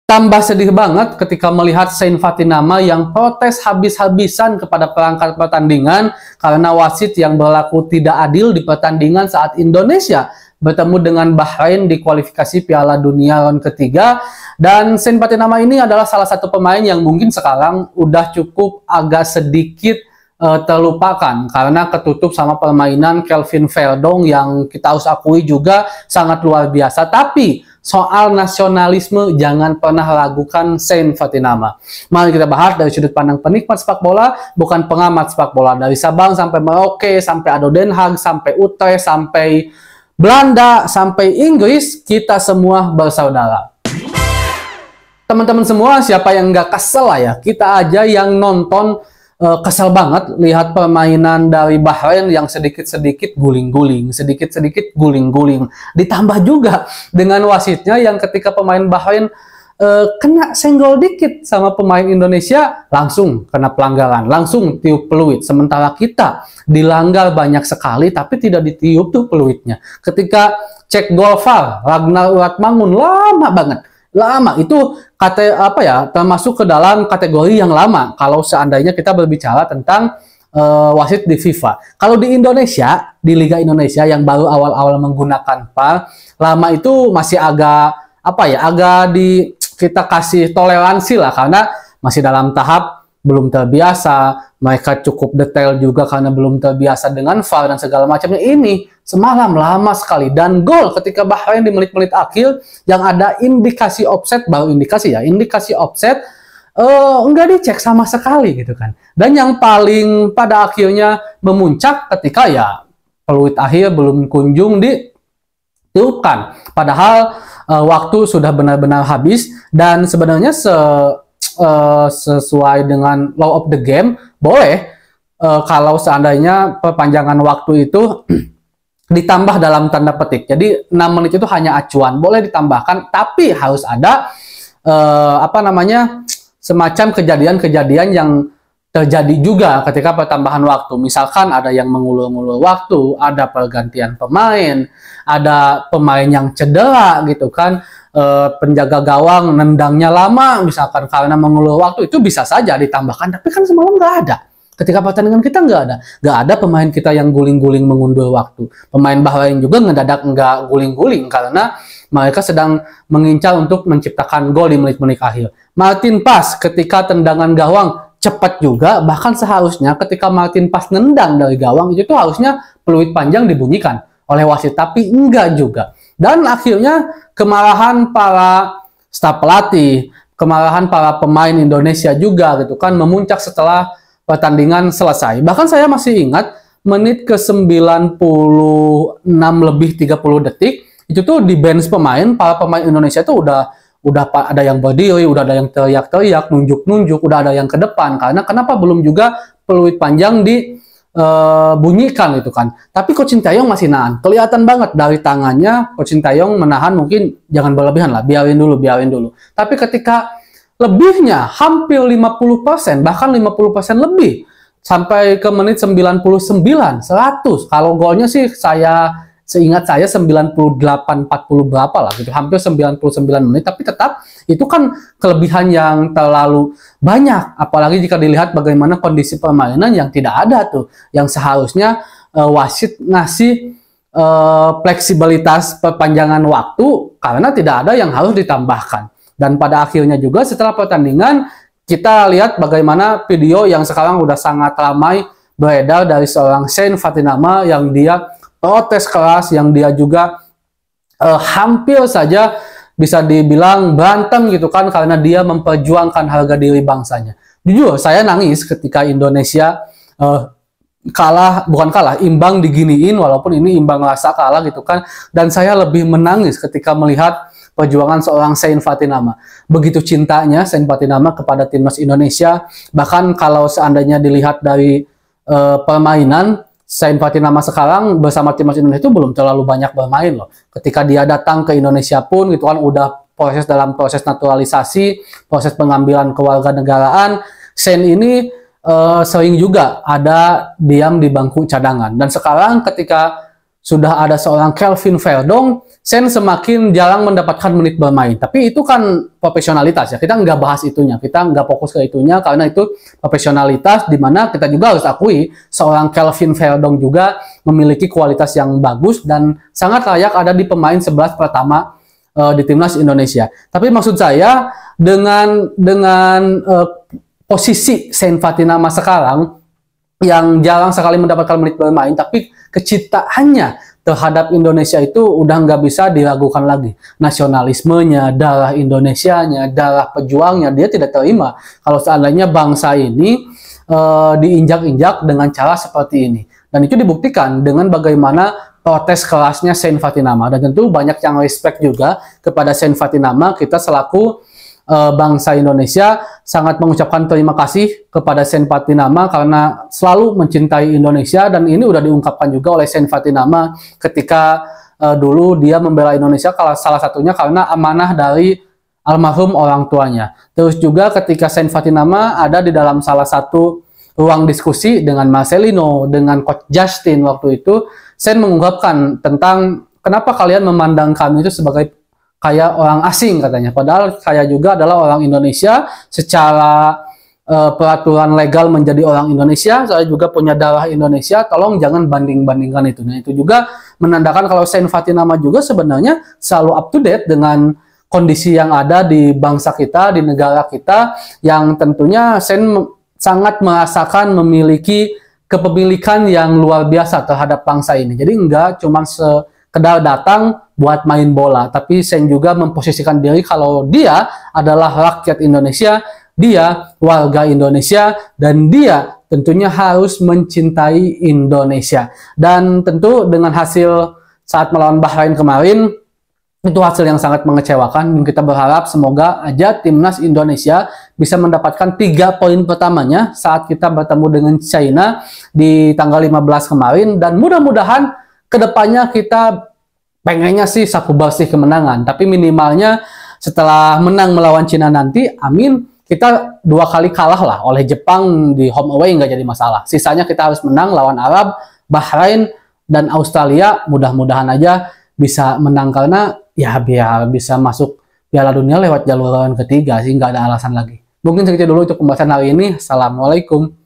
Tambah sedih banget ketika melihat Sain Fatinama yang protes habis-habisan kepada perangkat pertandingan karena wasit yang berlaku tidak adil di pertandingan saat Indonesia bertemu dengan Bahrain di kualifikasi Piala Dunia round ketiga. Dan Sain Fatinama ini adalah salah satu pemain yang mungkin sekarang udah cukup agak sedikit terlupakan karena ketutup sama permainan Kelvin Verdong yang kita harus akui juga sangat luar biasa. Tapi soal nasionalisme jangan pernah ragukan Sain Fatinama. Mari kita bahas dari sudut pandang penikmat sepak bola, bukan pengamat sepak bola. Dari Sabang sampai Merauke, sampai ADO Den Haag, sampai Utrecht, sampai Belanda, sampai Inggris, kita semua bersaudara. Teman-teman semua, siapa yang nggak kesel lah ya? Kita aja yang nonton kesel banget lihat permainan dari Bahrain yang sedikit-sedikit guling-guling, sedikit-sedikit guling-guling. Ditambah juga dengan wasitnya yang ketika pemain Bahrain kena senggol dikit sama pemain Indonesia, langsung kena pelanggaran, langsung tiup peluit. Sementara kita dilanggar banyak sekali, tapi tidak ditiup tuh peluitnya. Ketika cek gol VAR, Ragnar Uratmangun lama banget. Lama itu termasuk ke dalam kategori yang lama kalau seandainya kita berbicara tentang wasit di FIFA. Kalau di Indonesia, di Liga Indonesia yang baru awal-awal menggunakan VAR, lama itu masih agak kita kasih toleransi lah karena masih dalam tahap belum terbiasa, mereka cukup detail juga karena belum terbiasa dengan VAR dan segala macamnya. Ini semalam lama sekali, dan gol ketika Bahrain di menit-menit akhir yang ada indikasi offset, baru indikasi offset, nggak dicek sama sekali gitu kan. Dan yang paling pada akhirnya memuncak ketika ya peluit akhir belum kunjung ditiupkan, padahal waktu sudah benar-benar habis. Dan sebenarnya sesuai dengan law of the game, boleh kalau seandainya perpanjangan waktu itu ditambah dalam tanda petik. Jadi 6 menit itu hanya acuan, boleh ditambahkan, tapi harus ada semacam kejadian-kejadian yang terjadi juga ketika pertambahan waktu. Misalkan ada yang mengulur-ngulur waktu, ada pergantian pemain, ada pemain yang cedera gitu kan, penjaga gawang nendangnya lama misalkan karena mengulur waktu, itu bisa saja ditambahkan. Tapi kan semalam nggak ada. Ketika pertandingan kita nggak ada pemain kita yang guling-guling mengundur waktu. Pemain Bahrain juga ngedadak nggak guling-guling karena mereka sedang mengincar untuk menciptakan gol di menit-menit akhir. Martin Paes ketika tendangan gawang cepat juga, bahkan seharusnya ketika Martin Paes nendang dari gawang itu tuh harusnya peluit panjang dibunyikan oleh wasit, tapi enggak juga. Dan akhirnya kemarahan para staf pelatih, kemarahan para pemain Indonesia juga gitu kan memuncak setelah pertandingan selesai. Bahkan saya masih ingat menit ke 96 lebih 30 detik itu tuh di bench pemain, para pemain Indonesia itu udah ada yang berdiri, udah ada yang teriak-teriak, nunjuk-nunjuk, udah ada yang ke depan. Karena kenapa belum juga peluit panjang dibunyikan gitu kan. Tapi Coach Sintayong masih nahan. Kelihatan banget dari tangannya Coach Sintayong menahan, mungkin jangan berlebihan lah, biarin dulu. Tapi ketika lebihnya hampir 50%, bahkan 50% lebih, sampai ke menit 99, 100. Kalau golnya sih seingat saya 98-40 berapa lah gitu, hampir 99 menit, tapi tetap itu kan kelebihan yang terlalu banyak, apalagi jika dilihat bagaimana kondisi permainan yang tidak ada tuh, yang seharusnya wasit ngasih fleksibilitas perpanjangan waktu karena tidak ada yang harus ditambahkan. Dan pada akhirnya juga setelah pertandingan kita lihat bagaimana video yang sekarang udah sangat ramai beredar dari seorang Sain Fatinama yang dia protes keras, yang dia juga hampir saja bisa dibilang berantem gitu kan karena dia memperjuangkan harga diri bangsanya. Jujur saya nangis ketika Indonesia imbang diginiin, walaupun ini imbang rasa kalah gitu kan, dan saya lebih menangis ketika melihat perjuangan seorang Sain Fatinama. Begitu cintanya Sain Fatinama kepada timnas Indonesia, bahkan kalau seandainya dilihat dari permainan, Sain Fatinama sekarang bersama timnas Indonesia itu belum terlalu banyak bermain loh. Ketika dia datang ke Indonesia pun gitu kan udah proses naturalisasi, proses pengambilan kewarganegaraan. Sain ini sering juga ada diam di bangku cadangan. Dan sekarang ketika sudah ada seorang Kelvin Verdong Sen semakin jarang mendapatkan menit bermain. Tapi itu kan profesionalitas ya. Kita nggak bahas itunya. Kita nggak fokus ke itunya karena itu profesionalitas di mana kita juga harus akui seorang Kelvin Verdong juga memiliki kualitas yang bagus dan sangat layak ada di pemain 11 pertama di timnas Indonesia. Tapi maksud saya dengan posisi Sen Fatinama sekarang yang jarang sekali mendapatkan menit bermain, tapi kecintaannya terhadap Indonesia itu udah nggak bisa diragukan lagi. Nasionalismenya, darah Indonesianya, darah pejuangnya, dia tidak terima kalau seandainya bangsa ini diinjak-injak dengan cara seperti ini. Dan itu dibuktikan dengan bagaimana protes kerasnya Sen Fatinama. Dan tentu banyak yang respect juga kepada Sen Fatinama. Kita selaku bangsa Indonesia sangat mengucapkan terima kasih kepada Sen Fatinama karena selalu mencintai Indonesia, dan ini udah diungkapkan juga oleh Sen Fatinama ketika dulu dia membela Indonesia, salah satunya karena amanah dari almarhum orang tuanya. Terus juga ketika Sen Fatinama ada di dalam salah satu ruang diskusi dengan Marcelino, dengan Coach Justin waktu itu, Sen mengungkapkan tentang kenapa kalian memandang kami itu sebagai kayak orang asing katanya, padahal saya juga adalah orang Indonesia secara peraturan legal menjadi orang Indonesia, saya juga punya darah Indonesia, tolong jangan banding-bandingkan itu. Nah, itu juga menandakan kalau Sen Fatinama juga sebenarnya selalu up to date dengan kondisi yang ada di bangsa kita, di negara kita, yang tentunya Sen sangat merasakan memiliki kepemilikan yang luar biasa terhadap bangsa ini. Jadi enggak cuma sekedar datang buat main bola, tapi Sen juga memposisikan diri kalau dia adalah rakyat Indonesia, dia warga Indonesia, dan dia tentunya harus mencintai Indonesia. Dan tentu dengan hasil saat melawan Bahrain kemarin, itu hasil yang sangat mengecewakan. Kita berharap semoga aja timnas Indonesia bisa mendapatkan 3 poin pertamanya saat kita bertemu dengan China di tanggal 15 kemarin, dan mudah-mudahan kedepannya kita pengennya sih sapu bersih kemenangan, tapi minimalnya setelah menang melawan Cina nanti, amin, kita 2 kali kalah lah oleh Jepang di home away nggak jadi masalah. Sisanya kita harus menang lawan Arab, Bahrain, dan Australia. Mudah-mudahan aja bisa menang karena ya biar bisa masuk Piala Dunia lewat jalur lawan ketiga sih, nggak ada alasan lagi. Mungkin segitu dulu untuk pembahasan hari ini. Assalamualaikum.